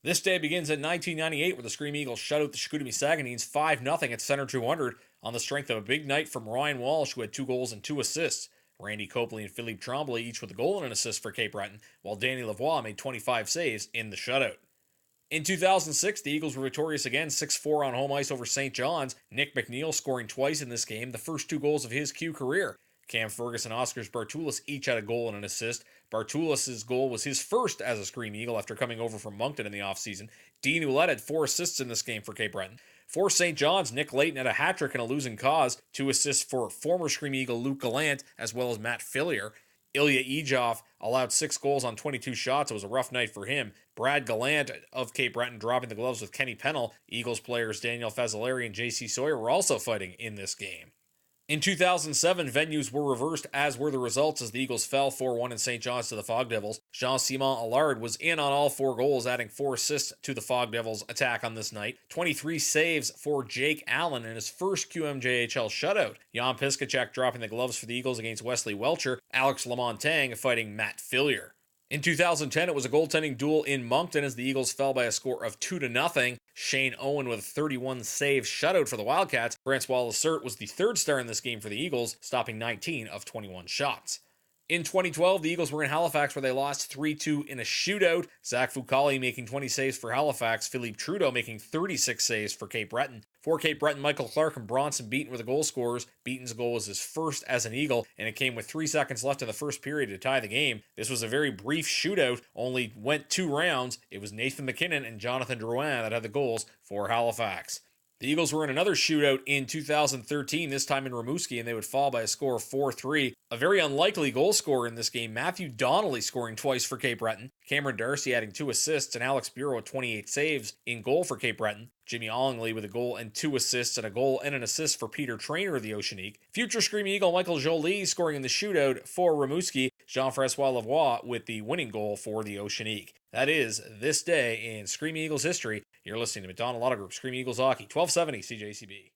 This day begins in 1998 where the Scream Eagles shut out the Chicoutimi Saguenayens 5-0 at Center 200 on the strength of a big night from Ryan Walsh, who had 2 goals and 2 assists. Randy Copley and Philippe Tremblay each with a goal and an assist for Cape Breton, while Danny Lavoie made 25 saves in the shutout. In 2006, the Eagles were victorious again 6-4 on home ice over St. John's, Nick McNeil scoring twice in this game, the first 2 goals of his Q career. Cam Fergus and Oscars Bartulis each had a goal and an assist. Bartulis' goal was his first as a Scream Eagle after coming over from Moncton in the offseason. Dean Ouellette had 4 assists in this game for Cape Breton. For St. John's, Nick Layton had a hat-trick in a losing cause, 2 assists for former Scream Eagle Luke Gallant, as well as Matt Fillier. Ilya Ejoff allowed 6 goals on 22 shots. It was a rough night for him. Brad Gallant of Cape Breton dropping the gloves with Kenny Pennell. Eagles players Daniel Fazzolari and J.C. Sawyer were also fighting in this game. In 2007, venues were reversed, as were the results, as the Eagles fell 4-1 in St. John's to the Fog Devils. Jean-Simon Allard was in on all 4 goals, adding 4 assists to the Fog Devils' attack on this night. 23 saves for Jake Allen in his first QMJHL shutout. Jan Piskacek dropping the gloves for the Eagles against Wesley Welcher. Alex Lamontagne fighting Matt Fillier. In 2010, it was a goaltending duel in Moncton as the Eagles fell by a score of 2-0. Shane Owen with a 31-save shutout for the Wildcats. Francois Lacerte was the 3rd star in this game for the Eagles, stopping 19 of 21 shots. In 2012, the Eagles were in Halifax where they lost 3-2 in a shootout. Zach Fucali making 20 saves for Halifax, Philippe Trudeau making 36 saves for Cape Breton. For Cape Breton, Michael Clark and Bronson Beaton were the goal scorers. Beaton's goal was his first as an Eagle, and it came with 3 seconds left in the first period to tie the game. This was a very brief shootout, only went 2 rounds. It was Nathan McKinnon and Jonathan Drouin that had the goals for Halifax. The Eagles were in another shootout in 2013, this time in RImouski, and they would fall by a score of 4-3. A very unlikely goal scorer in this game, Matthew Donnelly scoring twice for Cape Breton, Cameron Darcy adding 2 assists, and Alex Bureau with 28 saves in goal for Cape Breton. Jimmy Allingley with a goal and 2 assists, and a goal and an assist for Peter Traynor of the Oceanique. Future Scream Eagle Michael Joly scoring in the shootout for RImouski, Jean-Francois Lavoie with the winning goal for the Oceanique. That is this day in Scream Eagles history. You're listening to McDonald Auto Group Scream Eagles Hockey, 1270 CJCB.